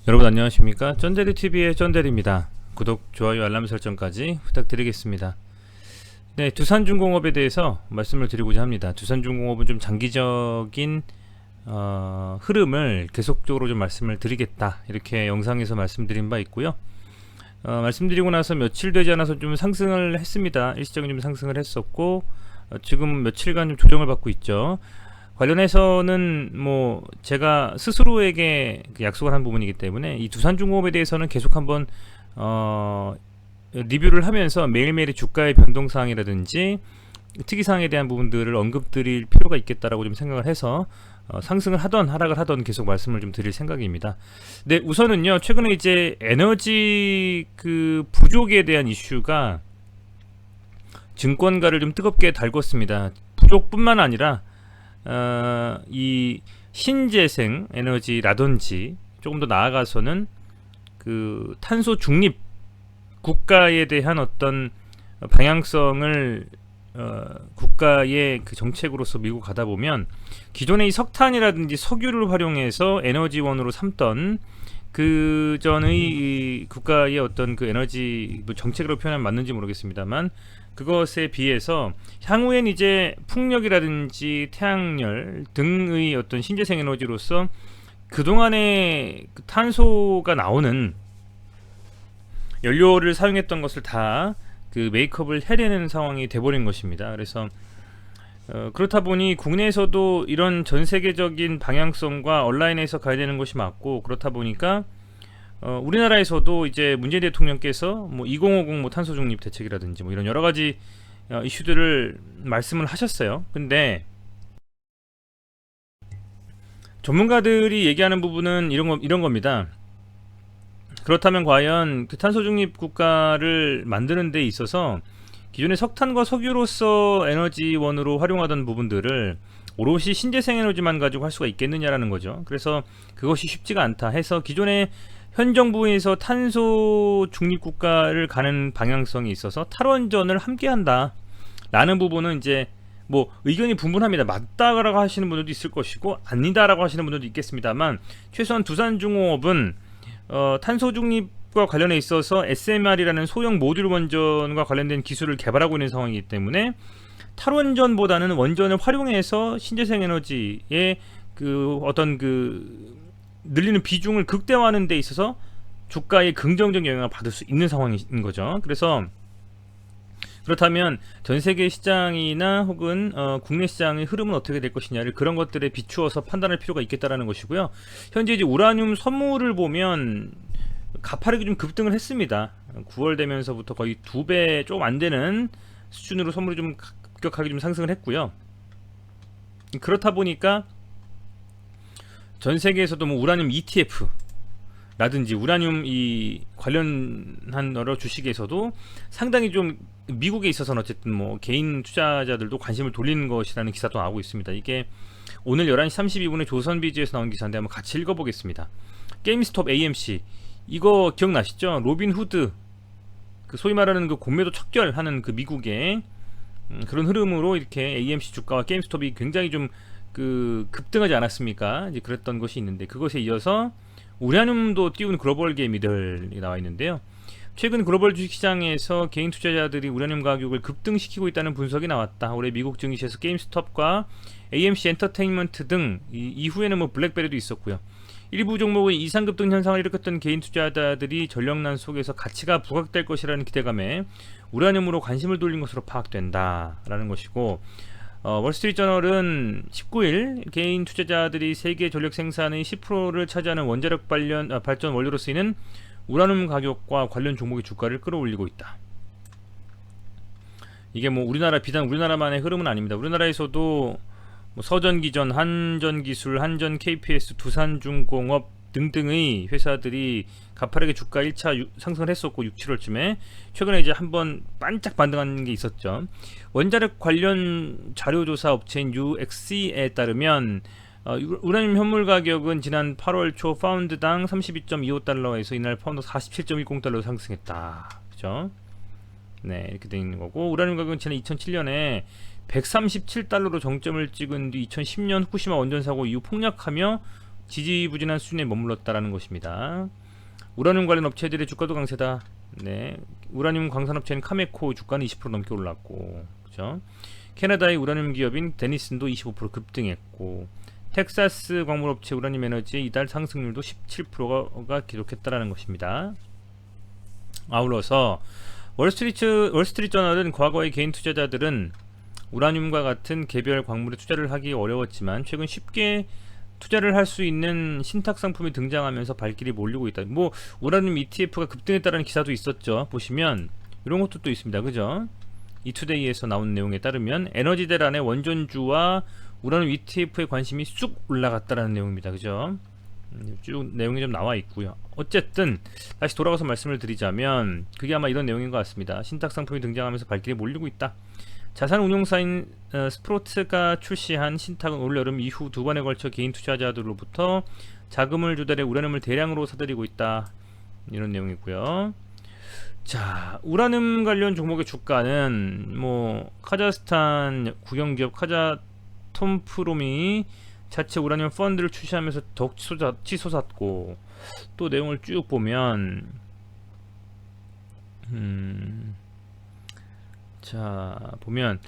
여러분 안녕하십니까? 쩐데리TV의 쩐데리입니다. 구독, 좋아요, 알람 설정까지 부탁드리겠습니다. 네, 두산중공업에 대해서 말씀을 드리고자 합니다. 두산중공업은 좀 장기적인 흐름을 계속적으로 좀 말씀을 드리겠다, 이렇게 영상에서 말씀드린 바 있고요. 말씀드리고 나서 며칠 되지 않아서 좀 상승을 했습니다. 일시적인 좀 상승을 했었고, 지금 며칠간 좀 조정을 받고 있죠. 관련해서는 뭐 제가 스스로에게 약속을 한 부분이기 때문에 이 두산중공업에 대해서는 계속 한번 리뷰를 하면서 매일매일의 주가의 변동사항이라든지 특이사항에 대한 부분들을 언급드릴 필요가 있겠다라고 좀 생각을 해서 상승을 하던 하락을 하던 계속 말씀을 좀 드릴 생각입니다. 네, 우선은요, 최근에 이제 에너지 그 부족에 대한 이슈가 증권가를 좀 뜨겁게 달궜습니다. 부족뿐만 아니라 이 신재생 에너지라든지 조금 더 나아가서는 그 탄소 중립 국가에 대한 어떤 방향성을 국가의 그 정책으로서 밀고 가다 보면 기존의 이 석탄이라든지 석유를 활용해서 에너지원으로 삼던 그 전의 이 국가의 어떤 그 에너지 뭐 정책으로 표현하면 맞는지 모르겠습니다만, 그것에 비해서 향후엔 이제 풍력이라든지 태양열 등의 어떤 신재생 에너지로서 그동안에 그 탄소가 나오는 연료를 사용했던 것을 다 그 메이크업을 해내는 상황이 돼버린 것입니다. 그래서 그렇다 보니 국내에서도 이런 전 세계적인 방향성과 온라인에서 가야 되는 것이 맞고, 그렇다 보니까 우리나라에서도 이제 문재인 대통령께서 뭐 2050 뭐 탄소 중립 대책이라든지 뭐 이런 여러 가지 이슈들을 말씀을 하셨어요. 근데 전문가들이 얘기하는 부분은 이런 겁니다. 그렇다면 과연 그 탄소 중립 국가를 만드는 데 있어서 기존의 석탄과 석유로서 에너지원으로 활용하던 부분들을 오롯이 신재생 에너지만 가지고 할 수가 있겠느냐라는 거죠. 그래서 그것이 쉽지가 않다 해서 기존의 현 정부에서 탄소 중립 국가를 가는 방향성이 있어서 탈원전을 함께 한다 라는 부분은 이제 뭐 의견이 분분합니다. 맞다라고 하시는 분들도 있을 것이고 아니다라고 하시는 분들도 있겠습니다만, 최소한 두산중공업은 탄소 중립과 관련해 있어서 SMR이라는 소형 모듈 원전과 관련된 기술을 개발하고 있는 상황이기 때문에 탈원전보다는 원전을 활용해서 신재생 에너지의 그 어떤 그 늘리는 비중을 극대화하는 데 있어서 주가에 긍정적 영향을 받을 수 있는 상황인 거죠. 그래서 그렇다면 전 세계 시장이나 혹은 국내 시장의 흐름은 어떻게 될 것이냐를 그런 것들에 비추어서 판단할 필요가 있겠다라는 것이고요. 현재 이제 우라늄 선물을 보면 가파르게 좀 급등을 했습니다. 9월 되면서부터 거의 2배 조금 안 되는 수준으로 선물이 좀 급격하게 좀 상승을 했고요. 그렇다 보니까 전 세계에서도 뭐 우라늄 ETF 라든지 우라늄 이 관련한 여러 주식에서도 상당히 좀 미국에 있어서는 어쨌든 뭐 개인 투자자들도 관심을 돌리는 것이라는 기사도 나오고 있습니다. 이게 오늘 11시 32분에 조선비즈에서 나온 기사인데 한번 같이 읽어보겠습니다. 게임스톱 AMC, 이거 기억나시죠? 로빈 후드, 그 소위 말하는 그 공매도 척결하는 그 미국의 그런 흐름으로 이렇게 AMC 주가와 게임스톱이 굉장히 좀 그 급등하지 않았습니까? 이제 그랬던 것이 있는데, 그것에 이어서 우라늄도 띄운 글로벌 개미들이 나와 있는데요. 최근 글로벌 주식시장에서 개인 투자자들이 우라늄 가격을 급등시키고 있다는 분석이 나왔다. 올해 미국 증시에서 게임스톱과 AMC 엔터테인먼트 등 이후에는 뭐 블랙베리도 있었고요. 일부 종목의 이상급등 현상을 일으켰던 개인 투자자들이 전력난 속에서 가치가 부각될 것이라는 기대감에 우라늄으로 관심을 돌린 것으로 파악된다라는 것이고, 월스트리트저널은 19일 개인 투자자들이 세계 전력 생산의 10%를 차지하는 원자력 발전 원료로 쓰이는 우라늄 가격과 관련 종목의 주가를 끌어올리고 있다. 이게 뭐 비단 우리나라만의 흐름은 아닙니다. 우리나라에서도 뭐 서전기전, 한전기술, 한전 KPS, 두산중공업 등등의 회사들이 가파르게 주가 1차 상승을 했었고 6, 7월쯤에 최근에 이제 한번 반짝 반등한 게 있었죠. 원자력 관련 자료조사 업체인 UXC에 따르면 우라늄 현물 가격은 지난 8월 초 파운드당 32.25달러에서 이날 파운드 47.10달러로 상승했다. 그죠? 네, 이렇게 되어 있는 거고, 우라늄 가격은 지난 2007년에 137달러로 정점을 찍은 뒤 2010년 후쿠시마 원전 사고 이후 폭락하며 지지부진한 수준에 머물렀다라는 것입니다. 우라늄 관련 업체들의 주가도 강세다. 네, 우라늄 광산업체인 카메코 주가는 20% 넘게 올랐고, 그죠? 캐나다의 우라늄 기업인 데니슨도 25% 급등했고, 텍사스 광물업체 우라늄 에너지의 이달 상승률도 17%가 기록했다라는 것입니다. 아울러서 월스트리트 저널은 과거의 개인 투자자들은 우라늄과 같은 개별 광물에 투자를 하기 어려웠지만 최근 쉽게 투자를 할 수 있는 신탁 상품이 등장하면서 발길이 몰리고 있다. 뭐 우라늄 ETF가 급등했다는 기사도 있었죠. 보시면 이런 것도 또 있습니다. 그죠? 이투데이에서 나온 내용에 따르면 에너지 대란의 원전주와 우라늄 ETF에 관심이 쑥 올라갔다라는 내용입니다. 그죠? 쭉 내용이 좀 나와 있고요. 어쨌든 다시 돌아가서 말씀을 드리자면 그게 아마 이런 내용인 것 같습니다. 신탁 상품이 등장하면서 발길이 몰리고 있다. 자산 운용사인 스프로트가 출시한 신탁은 올여름 이후 2번에 걸쳐 개인 투자자들로부터 자금을 조달해 우라늄을 대량으로 사들이고 있다. 이런 내용이고요. 자, 우라늄 관련 종목의 주가는 뭐 카자흐스탄 국영기업 카자톰프롬이 자체 우라늄 펀드를 출시하면서 더욱 치솟았고, 또 내용을 쭉 보면 자, 보면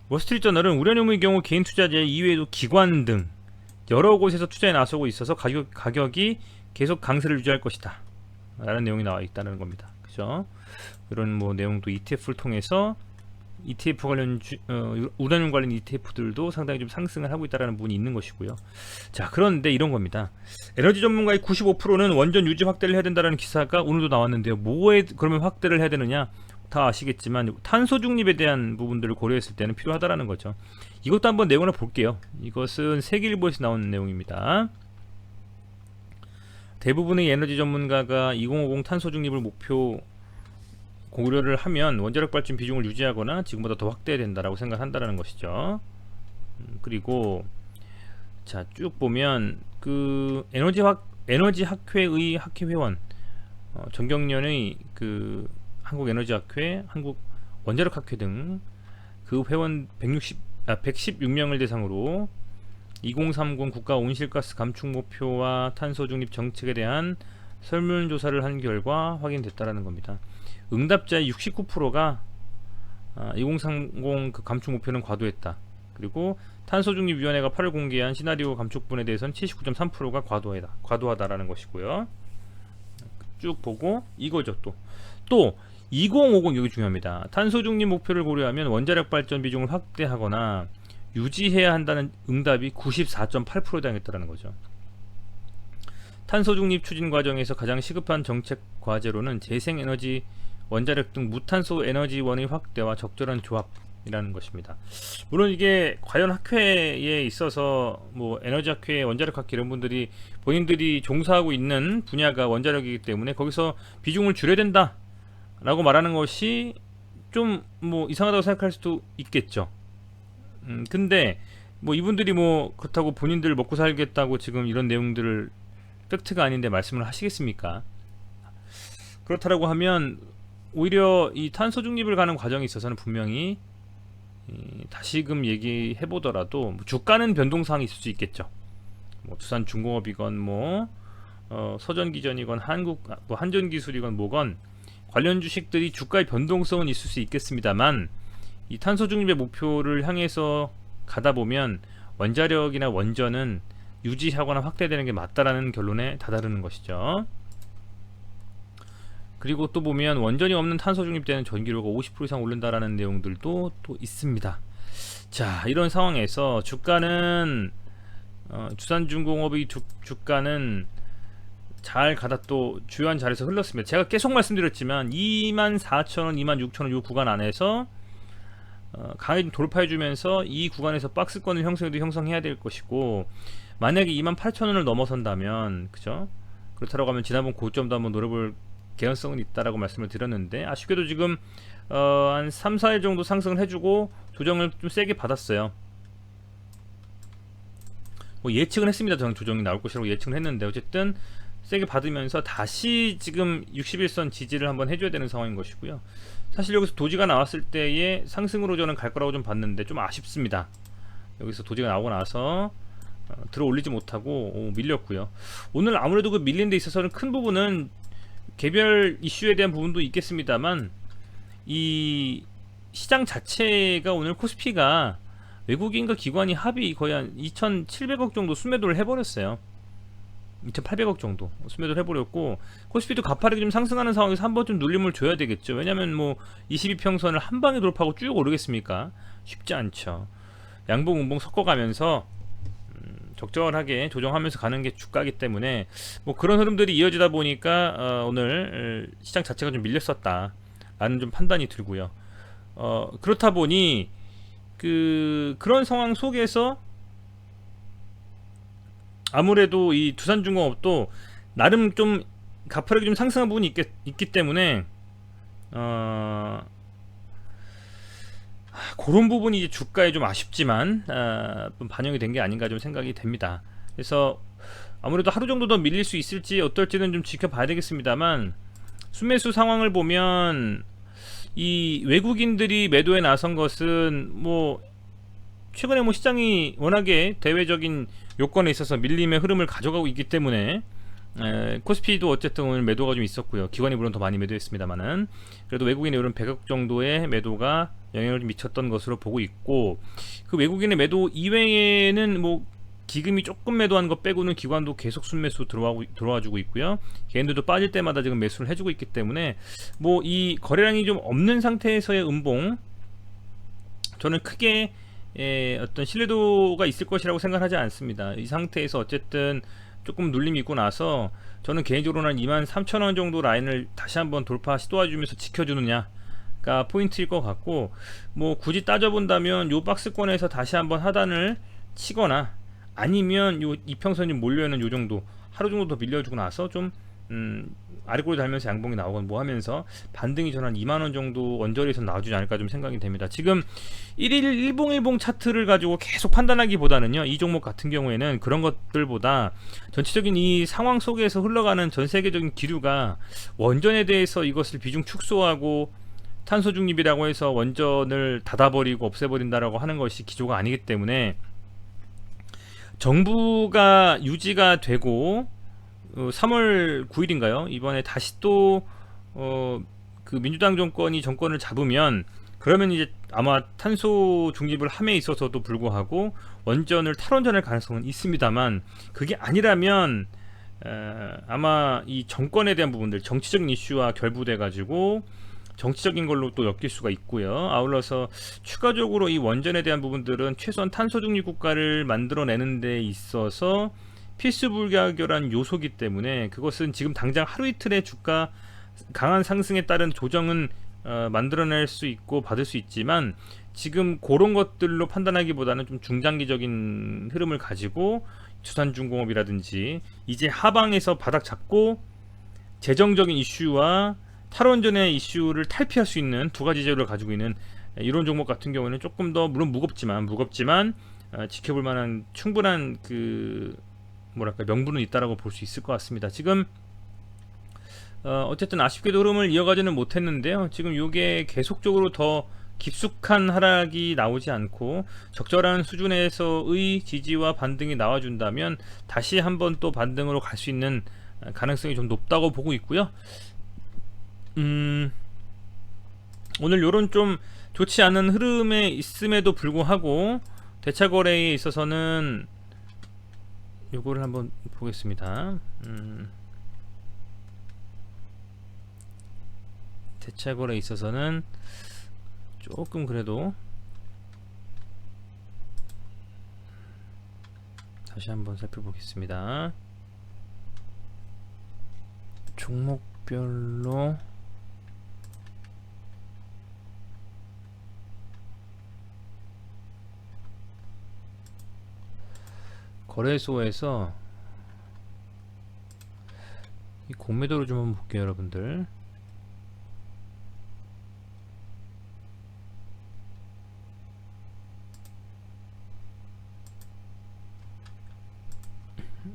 월스트리트저널은 우라늄의 경우 개인 투자자 이외에도 기관 등 여러 곳에서 투자에 나서고 있어서 가격이 계속 강세를 유지할 것이다 라는 내용이 나와 있다는 겁니다. 그죠? 이런 뭐 내용도 ETF를 통해서 ETF 관련 우라늄 관련 ETF들도 상당히 좀 상승을 하고 있다는 부분이 있는 것이고요. 자, 그런데 이런 겁니다. 에너지 전문가의 95%는 원전 유지 확대를 해야 된다는 기사가 오늘도 나왔는데요. 뭐에 그러면 확대를 해야 되느냐? 다 아시겠지만 탄소 중립에 대한 부분들을 고려했을 때는 필요하다라는 거죠. 이것도 한번 내용을 볼게요. 이것은 세계일보에서 나온 내용입니다. 대부분의 에너지 전문가가 2050 탄소 중립을 목표 고려를 하면 원자력 발전 비중을 유지하거나 지금보다 더 확대해야 된다라고 생각한다라는 것이죠. 그리고 자, 쭉 보면 그 에너지 학회의 학회회원 전경련의 그 한국에너지학회, 한국원자력학회 등 그 회원 116명을 대상으로 2030 국가 온실가스 감축 목표와 탄소 중립 정책에 대한 설문조사를 한 결과 확인됐다라는 겁니다. 응답자의 69%가 2030 그 감축 목표는 과도했다. 그리고 탄소중립위원회가 8월 공개한 시나리오 감축분에 대해서는 79.3%가 과도하다라는 것이고요. 쭉 보고 이거죠. 또 2050 여기 중요합니다. 탄소중립 목표를 고려하면 원자력 발전 비중을 확대하거나 유지해야 한다는 응답이 94.8%에 달했다는 거죠. 탄소중립 추진 과정에서 가장 시급한 정책 과제로는 재생에너지, 원자력 등 무탄소 에너지원의 확대와 적절한 조합이라는 것입니다. 물론 이게 과연 학회에 있어서 뭐 에너지학회, 원자력학회 이런 분들이 본인들이 종사하고 있는 분야가 원자력이기 때문에 거기서 비중을 줄여야 된다 라고 말하는 것이 좀 뭐 이상하다고 생각할 수도 있겠죠. 근데 뭐 이분들이 뭐 그렇다고 본인들 먹고 살겠다고 지금 이런 내용들을 팩트가 아닌데 말씀을 하시겠습니까? 그렇다라고 하면 오히려 이 탄소 중립을 가는 과정에 있어서는 분명히 다시금 얘기해 보더라도 주가는 변동사항이 있을 수 있겠죠. 뭐 두산중공업이건 뭐 서전기전이건 한전기술이건 뭐건 관련 주식들이 주가의 변동성은 있을 수 있겠습니다만 이 탄소 중립의 목표를 향해서 가다 보면 원자력이나 원전은 유지하거나 확대되는 게 맞다라는 결론에 다다르는 것이죠. 그리고 또 보면 원전이 없는 탄소 중립되는 전기료가 50% 이상 오른다라는 내용들도 또 있습니다. 자, 이런 상황에서 주가는 두산중공업의 주가는 잘 가다 또 주요한 자리에서 흘렀습니다. 제가 계속 말씀드렸지만 24,000원, 26,000원 이 구간 안에서 강하게 돌파해주면서 이 구간에서 박스권을 형성해야 될 것이고, 만약에 28,000원을 넘어선다면, 그죠? 그렇다고 하면 지난번 고점도 한번 노려볼 개연성은 있다라고 말씀을 드렸는데, 아쉽게도 지금 한 3, 4일 정도 상승을 해주고 조정을 좀 세게 받았어요. 뭐 예측은 했습니다. 저는 조정이 나올 것이라고 예측을 했는데 어쨌든 세게 받으면서 다시 지금 61선 지지를 한번 해줘야 되는 상황인 것이고요. 사실 여기서 도지가 나왔을 때의 상승으로 저는 갈 거라고 좀 봤는데 좀 아쉽습니다. 여기서 도지가 나오고 나서 들어 올리지 못하고 밀렸고요. 오늘 아무래도 그 밀린 데 있어서는 큰 부분은 개별 이슈에 대한 부분도 있겠습니다만 이 시장 자체가 오늘 코스피가 외국인과 기관이 합의 거의 한 2,700억 정도 순매도를 해버렸어요. 2,800억 정도 순매도를 해버렸고, 코스피도 가파르게 좀 상승하는 상황에서 한번 좀 눌림을 줘야 되겠죠. 왜냐면 뭐 22평선을 한 방에 돌파하고 쭉 오르겠습니까? 쉽지 않죠. 양봉 음봉 섞어가면서 적절하게 조정하면서 가는 게 주가이기 때문에 뭐 그런 흐름들이 이어지다 보니까 오늘 시장 자체가 좀 밀렸었다 라는 좀 판단이 들고요. 그렇다 보니 그런 상황 속에서 아무래도 이 두산중공업도 나름 좀 가파르게 좀 상승한 부분이 있기 때문에 그런 부분이 이제 주가에 좀 아쉽지만 좀 반영이 된 게 아닌가 좀 생각이 됩니다. 그래서 아무래도 하루 정도 더 밀릴 수 있을지 어떨지는 좀 지켜봐야 되겠습니다만, 순매수 상황을 보면 이 외국인들이 매도에 나선 것은 뭐 최근에 뭐 시장이 워낙에 대외적인 요건에 있어서 밀림의 흐름을 가져가고 있기 때문에 코스피도 어쨌든 오늘 매도가 좀 있었고요. 기관이 물론 더 많이 매도했습니다만은 그래도 외국인의 이런 100억 정도의 매도가 영향을 미쳤던 것으로 보고 있고, 그 외국인의 매도 이외에는 뭐 기금이 조금 매도한 것 빼고는 기관도 계속 순매수 들어와주고 있고요. 개인들도 빠질 때마다 지금 매수를 해주고 있기 때문에 뭐 이 거래량이 좀 없는 상태에서의 음봉, 저는 크게 어떤 신뢰도가 있을 것이라고 생각하지 않습니다. 이 상태에서 어쨌든 조금 눌림이 있고 나서 저는 개인적으로는 23,000원 정도 라인을 다시 한번 돌파 시도해주면서 지켜주느냐가 포인트일 것 같고, 뭐 굳이 따져본다면 요 박스권에서 다시 한번 하단을 치거나 아니면 요 이평선이 몰려있는 요 정도 하루 정도 더 밀려주고 나서 좀 아래꼬리 달면서 양봉이 나오건 뭐 하면서 반등이 저는 한 2만원 정도 원저리에서 나와주지 않을까 좀 생각이 됩니다. 지금 1일 일봉 차트를 가지고 계속 판단하기보다는요, 이 종목 같은 경우에는 그런 것들보다 전체적인 이 상황 속에서 흘러가는 전 세계적인 기류가 원전에 대해서 이것을 비중 축소하고 탄소 중립이라고 해서 원전을 닫아버리고 없애버린다라고 하는 것이 기조가 아니기 때문에 정부가 유지가 되고 3월 9일인가요? 이번에 다시 또 그 민주당 정권이 정권을 잡으면, 그러면 이제 아마 탄소 중립을 함에 있어서도 불구하고 원전을 탈원전할 가능성은 있습니다만, 그게 아니라면 아마 이 정권에 대한 부분들, 정치적인 이슈와 결부돼 가지고 정치적인 걸로 또 엮일 수가 있고요. 아울러서 추가적으로 이 원전에 대한 부분들은 최소한 탄소 중립 국가를 만들어내는 데 있어서 필수불가결한 요소기 때문에 그것은 지금 당장 하루 이틀의 주가 강한 상승에 따른 조정은 만들어낼 수 있고 받을 수 있지만, 지금 그런 것들로 판단하기보다는 좀 중장기적인 흐름을 가지고 두산중공업이라든지 이제 하방에서 바닥 잡고 재정적인 이슈와 탈원전의 이슈를 탈피할 수 있는 두 가지 재료를 가지고 있는 이런 종목 같은 경우는 조금 더 물론 무겁지만 지켜볼 만한 충분한 그 뭐랄까 명분은 있다라고 볼 수 있을 것 같습니다. 지금 어쨌든 아쉽게도 흐름을 이어가지는 못했는데요. 지금 이게 계속적으로 더 깊숙한 하락이 나오지 않고 적절한 수준에서의 지지와 반등이 나와준다면 다시 한번 또 반등으로 갈 수 있는 가능성이 좀 높다고 보고 있고요. 오늘 요런 좀 좋지 않은 흐름에 있음에도 불구하고 대차 거래에 있어서는 요거를 한번 보겠습니다. 대차 거래에 있어서는 조금 그래도 다시 한번 살펴보겠습니다. 종목별로 거래소에서 이 공매도를 좀 한번 볼게요, 여러분들.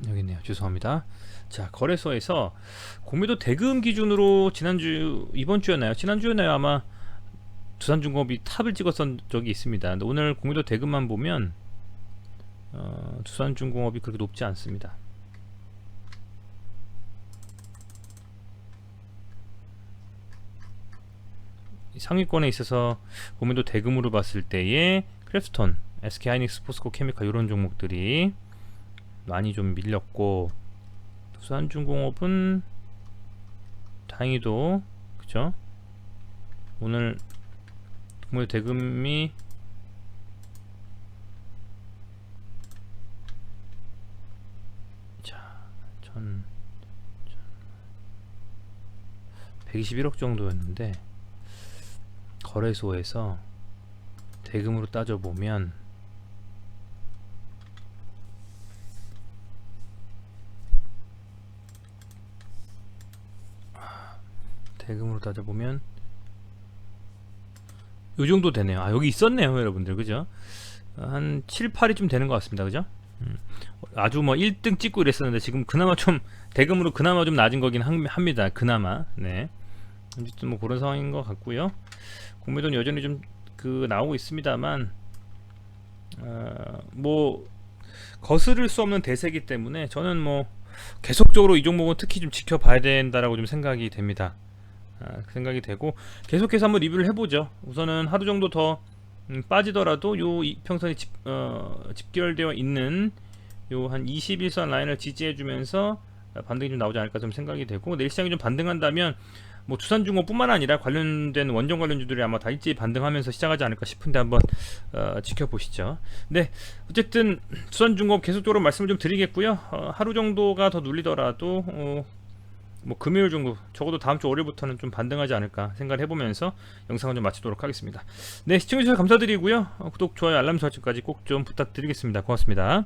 여기 있네요. 죄송합니다. 자, 거래소에서 공매도 대금 기준으로 이번 주였나요? 지난주였나요? 아마 두산중공업이 탑을 찍었던 적이 있습니다. 근데 오늘 공매도 대금만 보면 두산중공업이 그렇게 높지 않습니다. 상위권에 있어서 보면도 대금으로 봤을 때에 크래프톤, SK하이닉스, 포스코 케미칼 이런 종목들이 많이 좀 밀렸고, 두산중공업은 다행히도 그죠? 오늘 오늘 대금이 자, 121억 정도였는데 거래소에서 대금으로 따져보면 요 정도 되네요. 아, 여기 있었네요, 여러분들. 그죠? 한 7, 8이쯤 되는 것 같습니다. 그죠? 아주 뭐 1등 찍고 이랬었는데 지금 그나마 좀 대금으로 그나마 좀 낮은 거긴 합니다. 그나마. 네. 어쨌든 뭐 그런 상황인 것 같고요. 공매도는 여전히 좀 나오고 있습니다만, 뭐 거스를 수 없는 대세이기 때문에 저는 뭐 계속적으로 이 종목은 특히 좀 지켜봐야 된다라고 좀 생각이 됩니다. 생각이 되고 계속해서 한번 리뷰를 해보죠. 우선은 하루 정도 더 빠지더라도 요 이평선이 집결되어 있는 요 한 21선 라인을 지지해주면서 반등이 좀 나오지 않을까 좀 생각이 되고, 내일 시장이 좀 반등한다면 뭐 두산중공업뿐만 아니라 관련된 원전 관련주들이 아마 다 일제히 반등하면서 시작하지 않을까 싶은데 한번 지켜보시죠. 네, 어쨌든 두산중공업 계속적으로 말씀을 좀 드리겠고요. 하루 정도가 더 눌리더라도 뭐 금요일 정도, 적어도 다음 주 월요일부터는 좀 반등하지 않을까 생각을 해보면서 영상을 좀 마치도록 하겠습니다. 네, 시청해주셔서 감사드리고요. 구독, 좋아요, 알람 설정까지 꼭 좀 부탁드리겠습니다. 고맙습니다.